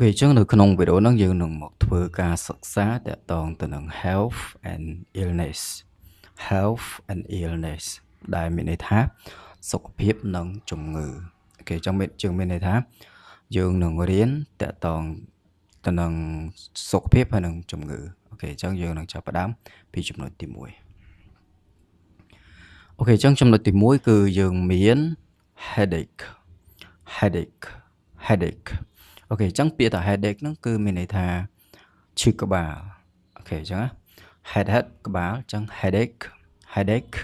OK ចឹងនៅក្នុងវីដេអូហ្នឹងយើងនឹងមកធ្វើការសិក្សាទាក់ទងទៅនឹង health and illness ដែលមានន័យថាសុខភាពនិងជំងឺអូខេចឹងមានន័យថាយើងនឹងរៀនទាក់ទងទៅនឹងសុខភាពហើយនិងជំងឺអូខេចឹងយើងនឹងចាប់ផ្ដើមពីចំណុចទី1អូខេចឹងចំណុចទី1គឺយើងមាន headache អូខេចឹងពាក្យថា headache ហ្នឹងគឺមានន័យថាឈឺក្បាលអូខេចឹងណា head ក្បាលចឹង headache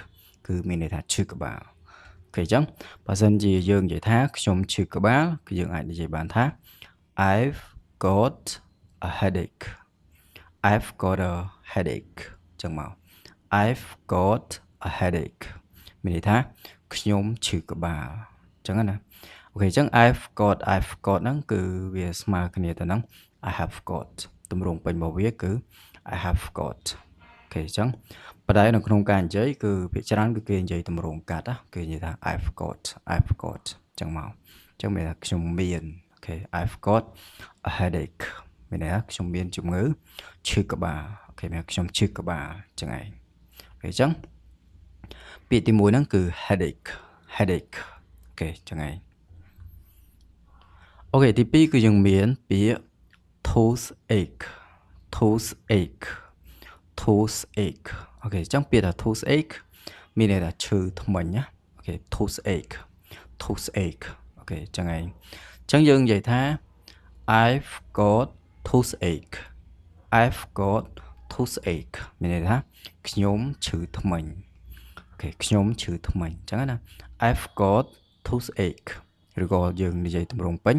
គឺមានន័យថាឈឺក្បាលអូខេចឹងបើសិនជាយើងនិយាយថាខ្ញុំឈឺក្បាលគឺយើងអាចនិយាយបានថា I've got a headache ចឹងមក I've got a headache មានន័យថាខ្ញុំឈឺក្បាលចឹងណាអូខេចឹង I've got ហ្នឹងគឺវាស្មើគ្នាទៅនឹង I have got ទម្រង់ពេញរបស់វាគឺ I have got អូខេចឹងប៉ុន្តែនៅក្នុងការនិយាយគឺភាគច្រើនគឺគេនិយាយទម្រង់កាត់ណាគេនិយាយថា I've got ចឹងមកចឹងមានថាខ្ញុំមានអូខេ I've got a headache មានន័យថាខ្ញុំមានជំងឺឈឺក្បាលអូខេមានខ្ញុំឈឺក្បាលចឹងឯងអូខេចឹងពាក្យទី1ហ្នឹងគឺ headache អូខេចឹងឯងអូខេទី2គឺយើងមានពាក្យ toothache អូខេចឹងពាក្យថា toothache មានន័យថាឈឺធ្មេញណាអូខេ toothache អូខេចឹងឯងចឹងយើងនិយាយថា I've got toothache មានន័យថាខ្ញុំឈឺធ្មេញអូខេខ្ញុំឈឺធ្មេញចឹងណា I've got toothache ឬក៏យើងនិយាយទម្រង់ពេញ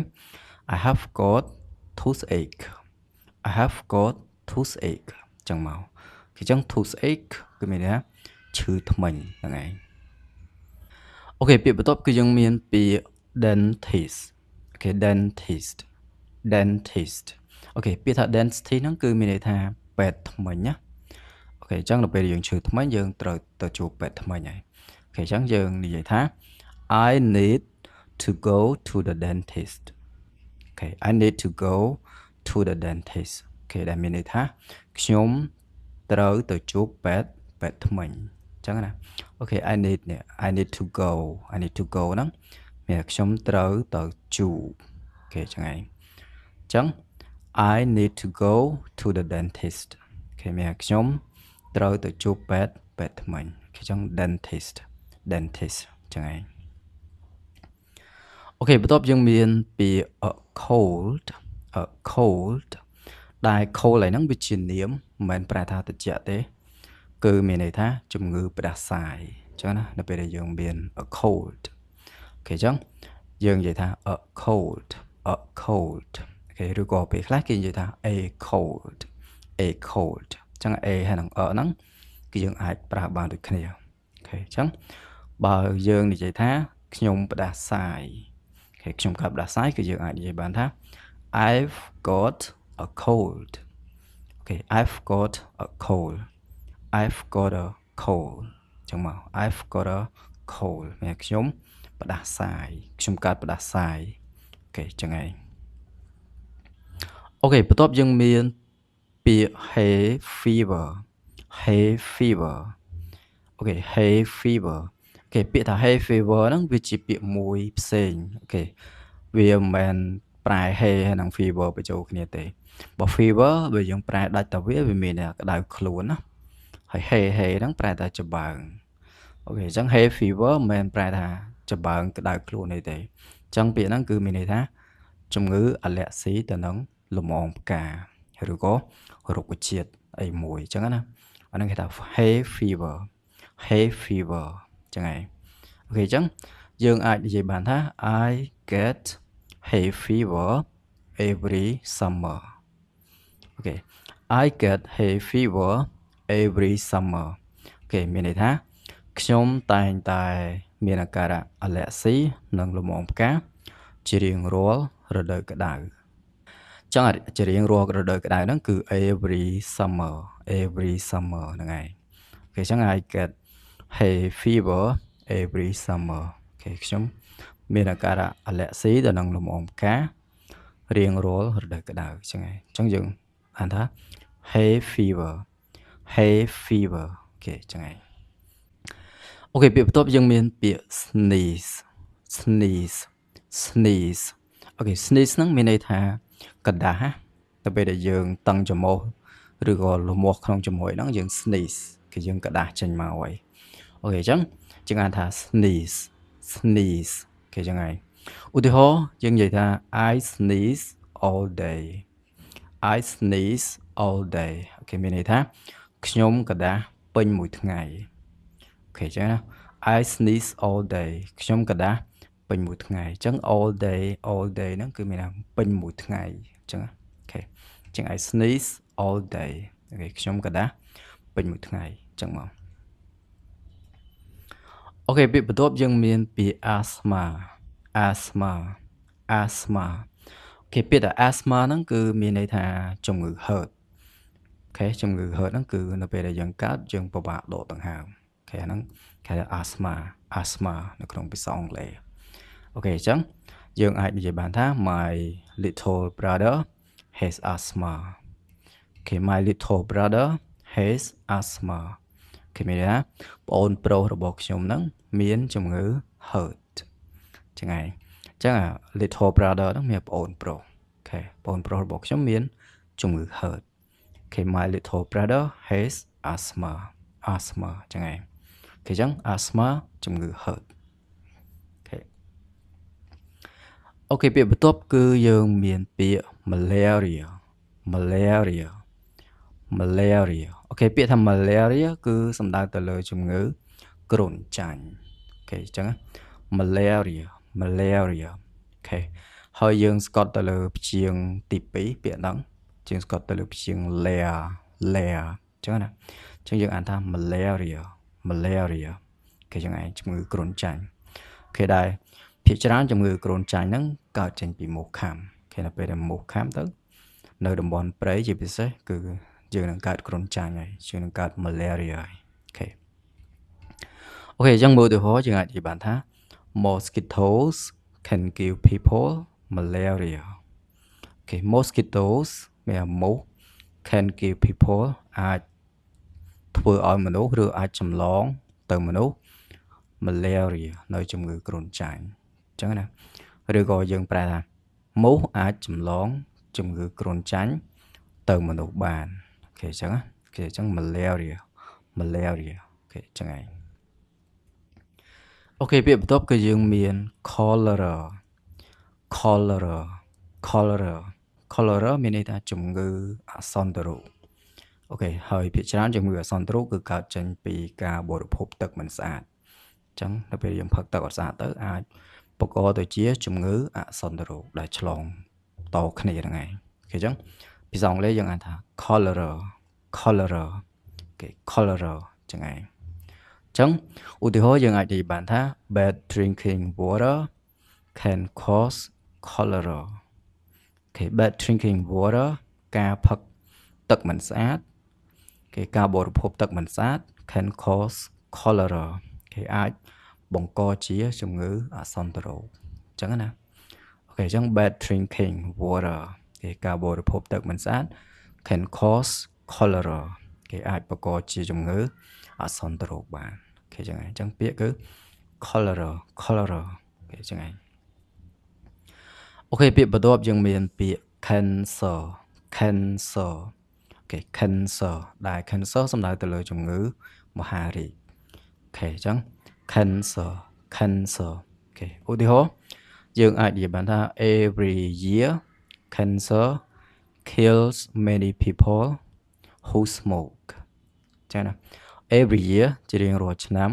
I have got toothache ចឹងមកគឺចឹង toothache គឺមានន័យថាឈឺធ្មេញហ្នឹងឯងអូខេពាក្យបន្ទាប់គឺយើងមានពាក្យ dentist អូខេ dentist អូខេពាក្យថា dentist ហ្នឹងគឺមានន័យថាពេទ្យធ្មេញណាអូខេចឹងដល់ពេលយើងឈឺធ្មេញយើងត្រូវទៅជួបពេទ្យធ្មេញហើយអូខេចឹងយើងនិយាយថា I need to go to the dentist អូខេ I need to go to the dentist អូខេដែលមានន័យថាខ្ញុំត្រូវទៅជួបពេទ្យធ្មេញចឹងណាអូខេ I need to go ហ្នឹងមានខ្ញុំត្រូវទៅជួបអូខេចឹងឯងចឹង I need to go to the dentist អូខេមានខ្ញុំត្រូវទៅជួបពេទ្យធ្មេញអូខេចឹង dentist ចឹងឯងអូខេបន្ទាប់យើងមានពាក្យ cold ដែល cold ហ្នឹងវាជានាមមិនមែនប្រែថាត្រជាក់ទេគឺមានន័យថាជំងឺផ្ដាសាយចឹងណានៅពេលដែលយើងមាន a cold អូខេចឹងយើងនិយាយថា a cold អូខេឬក៏ពេលខ្លះគេនិយាយថា a cold ចឹង a ហើយនឹង ហ្នឹងគឺយើងអាចប្រើបានដូចគ្នាអូខេចឹងបើយើងនិយាយថាខ្ញុំផ្ដាសាយអូខេខ្ញុំកើតផ្ដាសាយគឺយើងអាចនិយាយបានថា I've got a cold អូខេ I've got a cold ចឹងមក I've got a cold មានខ្ញុំផ្ដាសាយខ្ញុំកើតផ្ដាសាយអូខេចឹងឯងអូខេបន្ទាប់យើងមានពាក្យ hay fever អូខេ hay fever អូខេពាក្យថា hay fever ហ្នឹងវាជាពាក្យមួយផ្សេងអូខេវាមិនមែនប្រែ hay ហើយនឹង fever បញ្ចូលគ្នាទេបើ fever បើយើងប្រែដាច់តែវាមានតែក្តៅខ្លួនណាហើយ hay ហ្នឹងប្រែថាច្បើងអូខេអញ្ចឹង hay fever មិនមែនប្រែថាច្បើងក្តៅខ្លួនទេអញ្ចឹងពាក្យហ្នឹងគឺមានន័យថាជំងឺអាឡែស៊ីទៅនឹងលំអងផ្កាឬក៏រុក្ខជាតិអីមួយអញ្ចឹងណាអាហ្នឹងគេថា hay fever ចឹងឯងអូខេអញ្ចឹងយើងអាចនិយាយបានថា I get hay fever every summer អូខេ I get hay fever every summer អូខេមានន័យថាខ្ញុំតែងតែមានអាការៈអាឡែស៊ីនិងលំអងផ្កាជារៀងរាល់រដូវក្តៅចឹងជារៀងរាល់រដូវក្តៅហ្នឹងគឺ every summer ហ្នឹងឯងអូខេចឹង I get hay fever every summer អូខេខ្ញុំមានអាការៈអាឡែស៊ីទៅនឹងលំអងផ្កា រៀងរាល់រដូវក្តៅចឹងហើយអញ្ចឹងយើងអានថា hay fever hay fever អូខេចឹងហើយអូខេពាក្យបន្ទាប់យើងមានពាក្យ sneeze sneeze sneeze អូខេ sneeze ហ្នឹងមានន័យថាកណ្ដាស់ទៅពេលដែលយើងតឹងច្រមុះឬក៏លមាស់ក្នុងច្រមុះហ្នឹងយើង sneeze គឺយើងកណ្ដាស់ចេញមកហើយអូខេអញ្ចឹងយើងអានថា sneeze sneeze គេចឹងហើយឧទាហរណ៍យើងនិយាយថា I sneeze all day I sneeze all day អូខេមានន័យថាខ្ញុំកណ្ដាស់ពេញមួយថ្ងៃអូខេចឹងណា I sneeze all day ខ្ញុំកណ្ដាស់ពេញមួយថ្ងៃអញ្ចឹង all day ហ្នឹងគឺមានថាពេញមួយថ្ងៃអញ្ចឹងអូខេអញ្ចឹង I sneeze all day អូខេខ្ញុំកណ្ដាស់ពេញមួយថ្ងៃអញ្ចឹងមកអូខេពាក្យបន្ទាប់យើងមានពាក្យ asthma asthma asthma អូខេពាក្យថា asthma ហ្នឹងគឺមានន័យថាជំងឺហឺតអូខេជំងឺហឺតហ្នឹងគឺនៅពេលដែលយើងកើតយើងពិបាកដកដង្ហើមអូខេអាហ្នឹងគេហៅ asthma នៅក្នុងភាសាអង់គ្លេសអូខេអញ្ចឹងយើងអាចនិយាយបានថា my little brother has asthma អូខេ my little brother has asthma គេមានថាបងអូនប្រុសរបស់ខ្ញុំហ្នឹងមានជំងឺហឺតចឹងហើយអញ្ចឹង little brother ហ្នឹងមានបងអូនប្រុសអូខេបងអូនប្រុសរបស់ខ្ញុំមានជំងឺហឺតអូខេ my little brother has asthma ចឹងហើយអូខេអញ្ចឹង asthma ជំងឺហឺតអូខេពាក្យបន្ទាប់គឺយើងមានពាក្យ malaria អូខេពាក្យថា malaria គឺសំដៅទៅលើជំងឺគ្រុនចាញ់អូខេអញ្ចឹង malaria អូខេហើយយើងស្កត់ទៅលើព្យាង្គទី2ពាក្យហ្នឹងយើងស្កត់ទៅលើព្យាង្គ layer អញ្ចឹងណាអញ្ចឹងយើងអានថា malaria គេចឹងឯងជំងឺគ្រុនចាញ់អូខេដែរភាគច្រើនជំងឺគ្រុនចាញ់ហ្នឹងកើតចេញពីមូសខាំគេនៅពេលដែលមូសខាំទៅនៅតំបន់ព្រៃជាពិសេសគឺយើងនឹងកើតគ្រុនចាញ់ហើយយើងនឹងកើត malaria ហើយអូខេអញ្ចឹងមើលឧទាហរណ៍យើងអាចនិយាយបានថា mosquitoes can give people malaria អូខេ mosquitoes មានមូស can give people អាចធ្វើឲ្យមនុស្សឬអាចចម្លងទៅមនុស្ស malaria នៅជំងឺគ្រុនចាញ់អញ្ចឹងណាឬក៏យើងប្រែថាមូសអាចចម្លងជំងឺគ្រុនចាញ់ទៅមនុស្សបានអូខេអញ្ចឹងណាអូខេអញ្ចឹង malaria អូខេអញ្ចឹងឯងអូខេពាក្យបន្ទាប់គឺយើងមាន cholera មានន័យថាជំងឺអាសន្នរោគអូខេហើយភាគច្រើនជំងឺអាសន្នរោគគឺកើតចេញពីការបរិភោគទឹកមិនស្អាតអញ្ចឹងដល់ពេលយើងផឹកទឹកអត់ស្អាតទៅអាចបង្កទៅជាជំងឺអាសន្នរោគដែលឆ្លងតគ្នាហ្នឹងឯងអូខេអញ្ចឹងភាសាអង់គ្លេសយើងអានថា cholera អូខេ cholera អញ្ចឹងឯងអញ្ចឹងឧទាហរណ៍យើងអាចនិយាយបានថា bad drinking water can cause cholera អូខេ bad drinking water ការផឹកទឹកមិនស្អាតគេការបរិភោគទឹកមិនស្អាត can cause cholera គេអាចបង្កជាជំងឺអាសន្នរោគអញ្ចឹងណាអូខេអញ្ចឹង bad drinking water គេការបរិភោគទឹកមិនស្អាត can cause cholera គេអាចបង្កជាជំងឺអាសន្នរោគបានអូខេអញ្ចឹងពាក្យគឺ cholera គេអញ្ចឹងឯងអូខេពាក្យបន្ទាប់យើងមានពាក្យ cancer អូខេ cancer ដែល cancer សំដៅទៅលើជំងឺមហារីកអូខេអញ្ចឹង cancer អូខេឧទាហរណ៍យើងអាចនិយាយបានថា every year cancer kills many people who smoke ចឹងណា every year ជារៀងរាល់ឆ្នាំ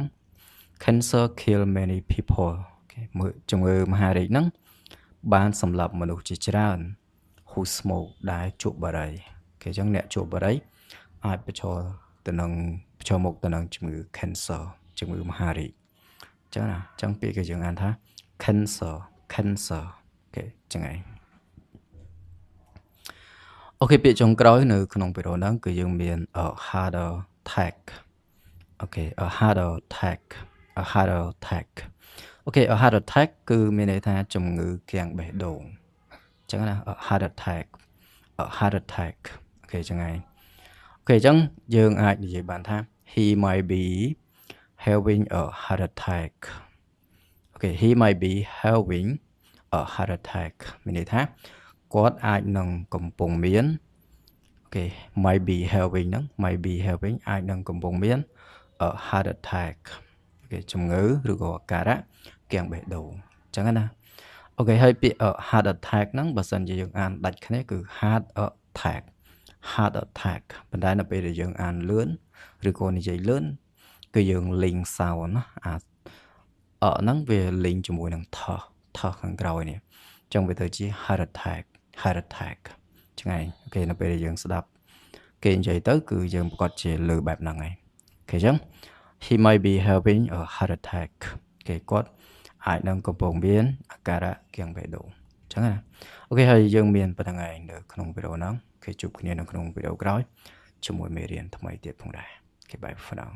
cancer kill many people អូខេមើលជំងឺមហារីកហ្នឹងបានសម្លាប់មនុស្សជាច្រើន who smoke ដែលជក់បារីអូខេអញ្ចឹងអ្នកជក់បារីអាចប្រឈមមុខទៅនឹងជំងឺ cancer ជំងឺមហារីកអញ្ចឹងណាអញ្ចឹងពាក្យគឺយើងអានថា cancer អូខេអញ្ចឹងឯងអូខេពាក្យចុងក្រោយនៅក្នុងវីដេអូហ្នឹងគឺយើងមាន a heart attack អូខេ a heart attack អូខេ a heart attack គឺមានន័យថាជំងឺគាំងបេះដូង ចឹងណា a heart attack a heart attack អូខេចឹងហើយអូខេចឹងយើងអាចនិយាយបានថា he might be having a heart attack អូខេ he might be having a heart attack មានន័យថាគាត់អាចនឹងកំពុងមានអូខេ might be having ហ្នឹង might be having អាចនឹងកំពុងមាន a heart attack អូខេជំងឺឬក៏អាការៈគាំងបេះដូងអញ្ចឹងណាអូខេហើយពាក្យ heart attack ហ្នឹងបើសិនជាយើងអានដាច់គ្នាគឺ heart attack heart attack ប៉ុន្តែនៅពេលដែលយើងអានលឿនឬក៏និយាយលឿនគឺយើងលេង sound ណាហ្នឹងវាលេងជាមួយនឹងថខាងក្រោយនេះអញ្ចឹងវាទៅជា heart attack ចឹងហើយអូខេនៅពេលដែលយើងស្ដាប់គេនិយាយទៅគឺយើងប្រកាសជាលើបែបហ្នឹងហើយអូខេអញ្ចឹង he might be having a heart attack គេគាត់អាចនឹងកំពុងមានអាការៈគាំងបេះដូងអញ្ចឹងណាអូខេហើយយើងមានប៉ុណ្្នឹងឯងនៅក្នុងវីដេអូហ្នឹងគេជួបគ្នានៅក្នុងវីដេអូក្រោយជាមួយមេរៀនថ្មីទៀតផងដែរអូខេបាយfor now